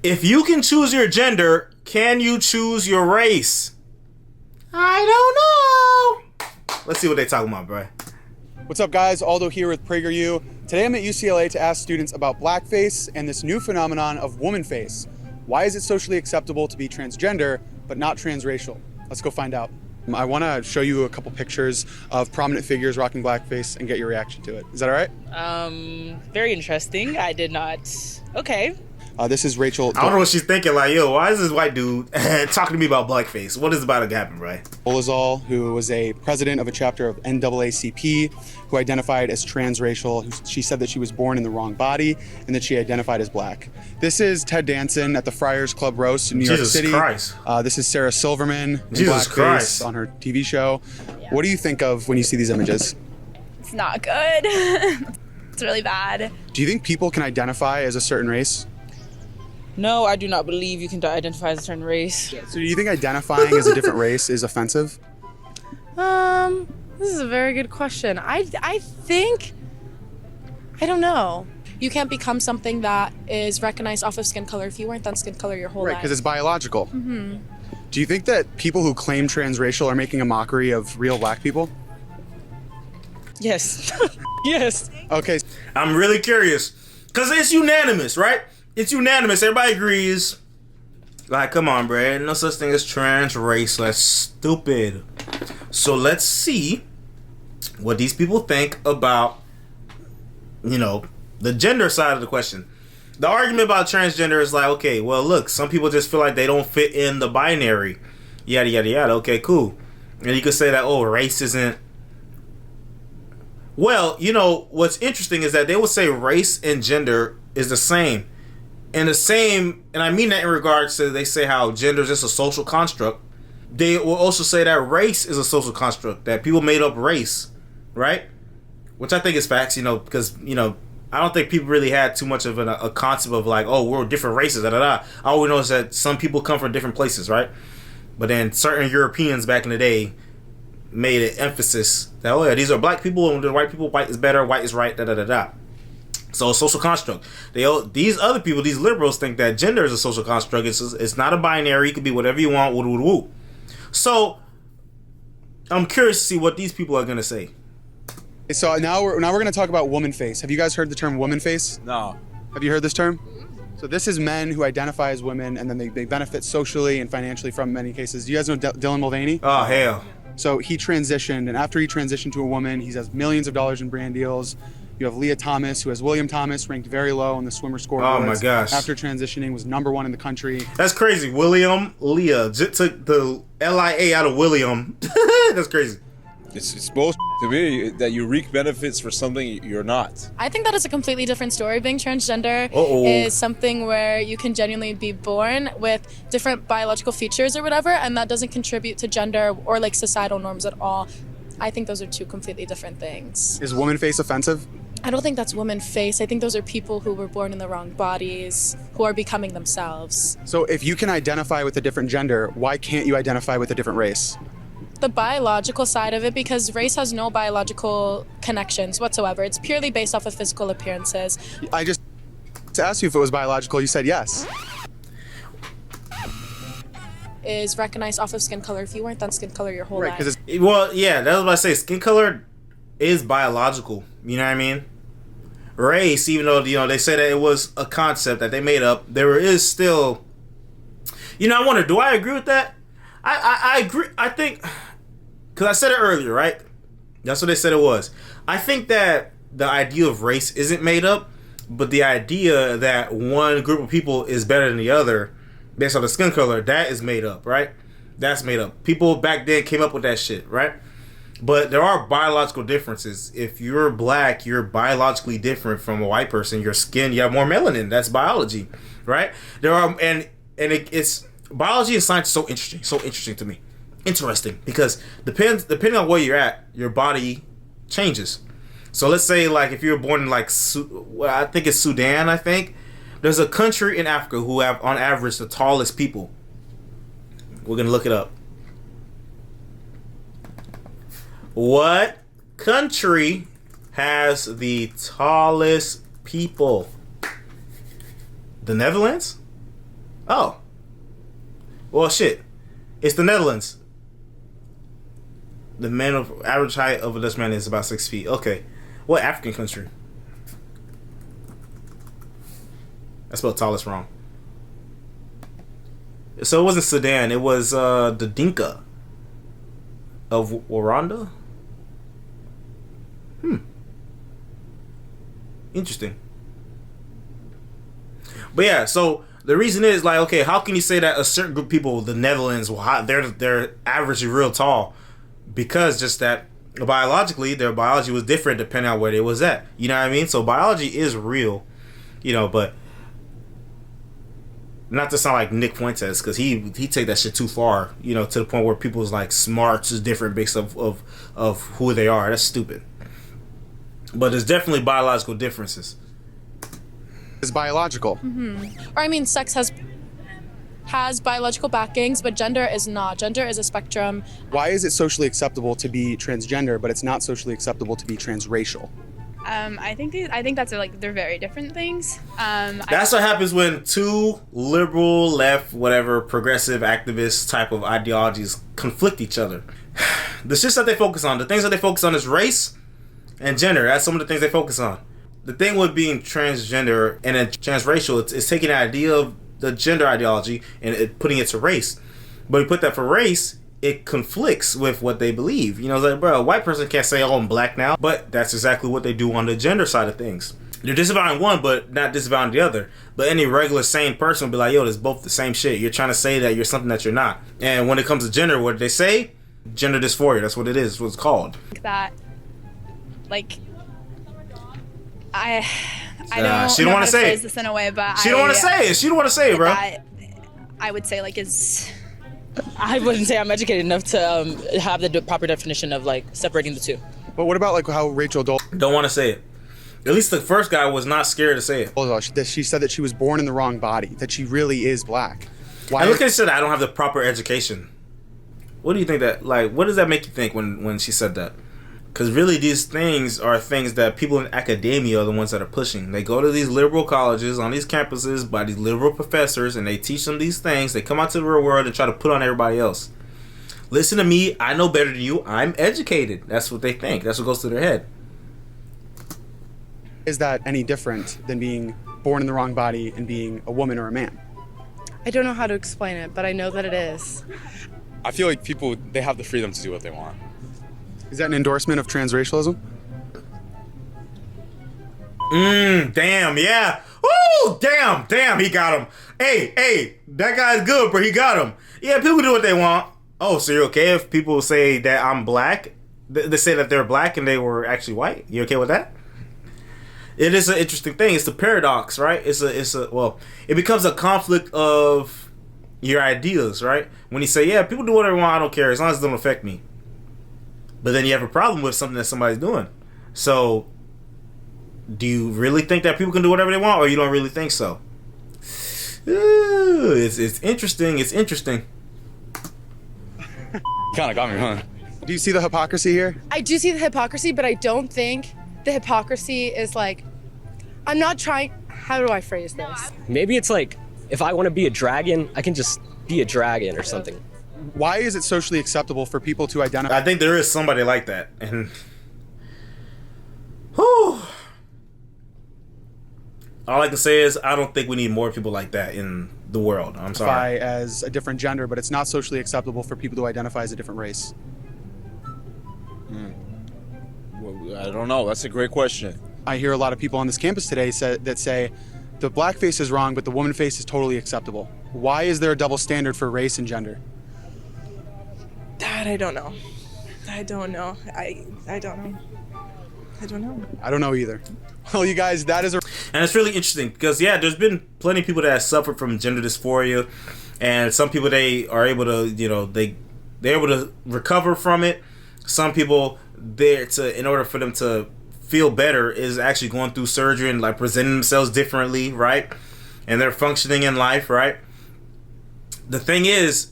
If you can choose your gender, can you choose your race? I don't know. Let's see what they talking about, bro. What's up, guys? Aldo here with PragerU. Today I'm at UCLA to ask students about blackface and this new phenomenon of woman face. Why is it socially acceptable to be transgender but not transracial? Let's go find out. I want to show you a couple pictures of prominent figures rocking blackface and get your reaction to it. Is that all right? Very interesting. I did not. Okay. This is Rachel. I don't know what she's thinking. Like, yo, why is this white dude talking to me about blackface? What is about to happen, right? Olazal, who was a president of a chapter of NAACP, who identified as transracial. She said that she was born in the wrong body and that she identified as black. This is Ted Danson at the Friars Club Roast in New York City. Christ. This is Sarah Silverman in Jesus blackface Christ. on her TV show. Yeah. What do you think of when you see these images? It's not good. It's really bad. Do you think people can identify as a certain race? No, I do not believe you can identify as a certain race. So do you think identifying as a different race is offensive? This is a very good question. I think, I don't know. You can't become something that is recognized off of skin color if you weren't that skin color your whole life. Right, because it's biological. Mm-hmm. Do you think that people who claim transracial are making a mockery of real black people? Yes. Yes. Okay. I'm really curious. Because it's unanimous, right? It's unanimous. Everybody agrees. Like, come on, bro. Ain't no such thing as trans race. That's stupid. So let's see what these people think about, you know, the gender side of the question. The argument about transgender is like, okay, well, look, some people just feel like they don't fit in the binary. Yada, yada, yada. Okay, cool. And you could say that, oh, race isn't. Well, you know, what's interesting is that they will say race and gender is the same. And the same, and I mean that in regards to, they say how gender is just a social construct. They will also say that race is a social construct, that people made up race, right? Which I think is facts, you know, because, you know, I don't think people really had too much of a concept of like, oh, we're different races, da da da. All we know is that some people come from different places, right? But then certain Europeans back in the day made an emphasis that, oh yeah, these are black people and the white people, white is better, white is right, da da da da. So a social construct. These other people, these liberals, think that gender is a social construct. It's not a binary. It could be whatever you want. Woo, woo, woo. So I'm curious to see what these people are gonna say. So now we're going to talk about woman face. Have you guys heard the term woman face? No. Have you heard this term? So this is men who identify as women and then they benefit socially and financially from many cases. Do you guys know Dylan Mulvaney? Oh hell. So he transitioned, and after he transitioned to a woman, he has millions of dollars in brand deals. You have Leah Thomas, who has William Thomas, ranked very low on the swimmer scoreboard. Oh my gosh. After transitioning, was #1 in the country. That's crazy. Leah just took the LIA out of William. That's crazy. It's bullshit to me that you reap benefits for something you're not. I think that is a completely different story. Being transgender Uh-oh. is something where you can genuinely be born with different biological features or whatever, and that doesn't contribute to gender or like societal norms at all. I think those are two completely different things. Is woman face offensive? I don't think that's woman face. I think those are people who were born in the wrong bodies, who are becoming themselves. So if you can identify with a different gender, why can't you identify with a different race? The biological side of it, because race has no biological connections whatsoever. It's purely based off of physical appearances. I just asked you if it was biological. You said yes. Is recognized off of skin color if you weren't that skin color your whole Right, life. because Well, yeah, that's what I say. Skin color is biological. You know what I mean? Race, even though, you know, they say that it was a concept that they made up, there is still, you know, I wonder, do I agree with that? I agree. I think, because I said it earlier, right? That's what they said it was. I think that the idea of race isn't made up, but the idea that one group of people is better than the other based on the skin color, that is made up, right? That's made up. People back then came up with that shit, right? But there are biological differences. If you're black, you're biologically different from a white person. Your skin, you have more melanin. That's biology, right? There are, it's biology and science is so interesting to me. Interesting because depending on where you're at, your body changes. So let's say like if you're born in like I think it's Sudan. I think there's a country in Africa who have on average the tallest people. We're gonna look it up. What country has the tallest people? The Netherlands? Oh. Well, shit. It's the Netherlands. The man of average height of a Dutch man is about 6 feet. Okay. What African country? I spelled tallest wrong. So it wasn't Sudan. It was the Dinka of Rwanda. Interesting. But yeah, so the reason is like, okay, how can you say that a certain group of people, the Netherlands, they're averagely real tall? Because just that biologically, their biology was different depending on where they was at. You know what I mean? So biology is real, but not to sound like Nick Fuentes, because he take that shit too far, to the point where people's like smarts is different based of who they are. That's stupid. But there's definitely biological differences. It's biological. Or I mean, sex has biological backings, but gender is not. Gender is a spectrum. Why is it socially acceptable to be transgender, but it's not socially acceptable to be transracial? I think that's like they're very different things. That's what happens when two liberal, left, whatever, progressive, activist type of ideologies conflict each other. The shit that they focus on, the things that they focus on is race and gender. That's some of the things they focus on. The thing with being transgender and then transracial, it's taking the idea of the gender ideology and putting it to race. But you put that for race, it conflicts with what they believe. It's like, bro, a white person can't say, oh, I'm black now. But that's exactly what they do on the gender side of things. They're disavowing one, but not disavowing the other. But any regular sane person will be like, yo, it's both the same shit. You're trying to say that you're something that you're not. And when it comes to gender, what do they say? Gender dysphoria. That's what it is. That's what it's called. That, like, I don't. She don't want to say phrase this in a way, but she don't want to say it. She don't want to say it, bro. That, I would say like is. I wouldn't say I'm educated enough to have the proper definition of like separating the two. But what about like how Rachel Dole? Don't want to say it. At least the first guy was not scared to say it. She said that she was born in the wrong body, that she really is black. Why? I look at it, said I don't have the proper education. What do you think that, like, what does that make you think when she said that? Because really these things are things that people in academia are the ones that are pushing. They go to these liberal colleges on these campuses by these liberal professors and they teach them these things. They come out to the real world and try to put on everybody else. Listen to me. I know better than you. I'm educated. That's what they think. That's what goes through their head. Is that any different than being born in the wrong body and being a woman or a man? I don't know how to explain it, but I know that it is. I feel like people, they have the freedom to do what they want. Is that an endorsement of transracialism? Damn, yeah. Ooh, damn, he got him. Hey, that guy's good, bro. He got him. Yeah, people do what they want. Oh, so you're okay if people say that I'm black? They say that they're black and they were actually white? You okay with that? It is an interesting thing. It's the paradox, right? It becomes a conflict of your ideas, right? When you say, yeah, people do whatever they want, I don't care, as long as it doesn't affect me. But then you have a problem with something that somebody's doing. So, do you really think that people can do whatever they want, or you don't really think so? Ooh, it's interesting. It's interesting. Kind of got me, huh? Do you see the hypocrisy here? I do see the hypocrisy, but I don't think the hypocrisy is like, I'm not trying, how do I phrase this? Maybe it's like, if I want to be a dragon, I can just be a dragon or something. Why is it socially acceptable for people to identify? I think there is somebody like that. And whew, all I can say is I don't think we need more people like that in the world. I'm sorry. As a different gender, but it's not socially acceptable for people to identify as a different race. Well, I don't know. That's a great question. I hear a lot of people on this campus today that say the black face is wrong, but the woman face is totally acceptable. Why is there a double standard for race and gender? That I don't know. I don't know. I don't know. I don't know. I don't know either. Well, you guys, that is And it's really interesting because, yeah, there's been plenty of people that have suffered from gender dysphoria, and some people, they are able to, they're able to recover from it. Some people, in order for them to feel better, is actually going through surgery and like presenting themselves differently, right? And they're functioning in life, right? The thing is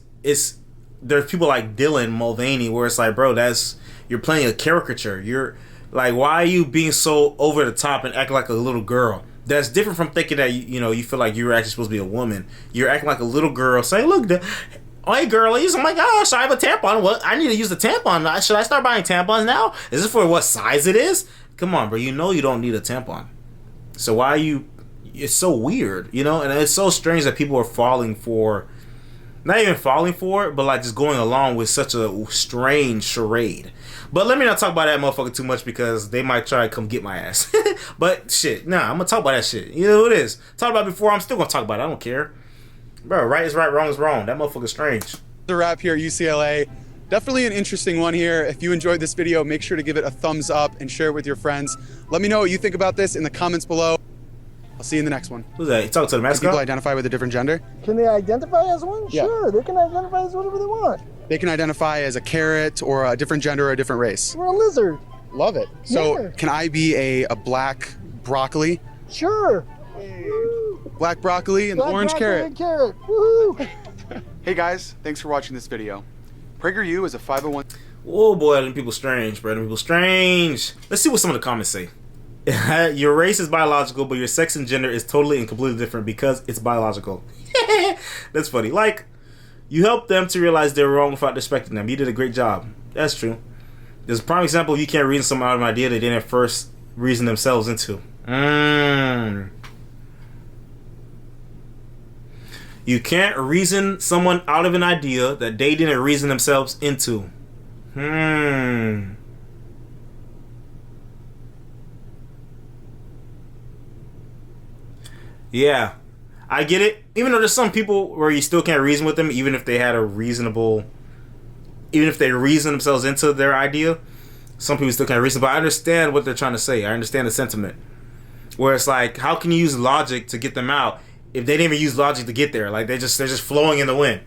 there's people like Dylan Mulvaney where it's like, bro, you're playing a caricature. You're like, why are you being so over the top and acting like a little girl? That's different from thinking that you feel like you're actually supposed to be a woman. You're acting like a little girl, saying, "Look, hey girlies, oh my gosh, I have a tampon. What? I need to use the tampon. Should I start buying tampons now? Is this for what size it is? Come on, bro. You know you don't need a tampon. So why are you? It's so weird, and it's so strange that people are falling for, not even falling for it, but like just going along with such a strange charade. But let me not talk about that motherfucker too much because they might try to come get my ass. But shit, nah, I'm gonna talk about that shit. You know what it is. Talked about it before, I'm still gonna talk about it. I don't care. Bro, right is right, wrong is wrong. That motherfucker's strange. The wrap here at UCLA. Definitely an interesting one here. If you enjoyed this video, make sure to give it a thumbs up and share it with your friends. Let me know what you think about this in the comments below. I'll see you in the next one. Who's that? You talking to the mascot? Can people identify with a different gender? Can they identify as one? Yeah. Sure, they can identify as whatever they want. They can identify as a carrot or a different gender or a different race. We're a lizard. Love it. So Yeah. can I be a black broccoli? Sure. Black broccoli and Black orange broccoli carrot. and carrot. Woohoo! Hey guys, thanks for watching this video. PragerU is a 501. Oh boy, them people strange, bro. Them people strange. Let's see what some of the comments say. Your race is biological, but your sex and gender is totally and completely different because it's biological. That's funny. Like, you helped them to realize they were wrong without respecting them. You did a great job. That's true. There's a prime example of you can't reason someone out of an idea they didn't first reason themselves into. You can't reason someone out of an idea that they didn't reason themselves into. Yeah, I get it. Even though there's some people where you still can't reason with them, even if they had a reasonable, even if they reason themselves into their idea, some people still can't reason. But I understand what they're trying to say. I understand the sentiment. Where it's like, how can you use logic to get them out if they didn't even use logic to get there? Like they're just flowing in the wind.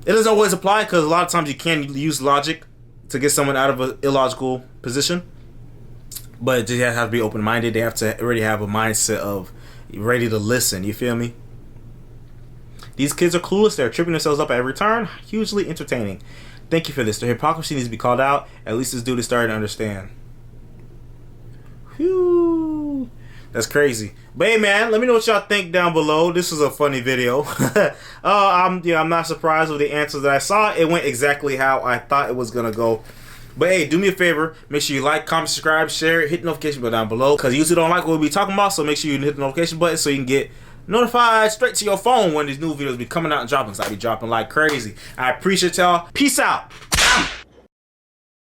It doesn't always apply because a lot of times you can use logic to get someone out of an illogical position. But they have to be open-minded. They have to already have a mindset of ready to listen. You feel me? These kids are clueless. They're tripping themselves up at every turn. Hugely entertaining. Thank you for this. Their hypocrisy needs to be called out. At least this dude is starting to understand. Whew. That's crazy. But hey, man, let me know what y'all think down below. This was a funny video. I'm not surprised with the answers that I saw. It went exactly how I thought it was gonna go. But hey, do me a favor. Make sure you like, comment, subscribe, share, hit the notification bell down below. Because you usually don't like what we be talking about. So make sure you hit the notification button so you can get notified straight to your phone when these new videos be coming out and dropping. So I be dropping like crazy. I appreciate y'all. Peace out.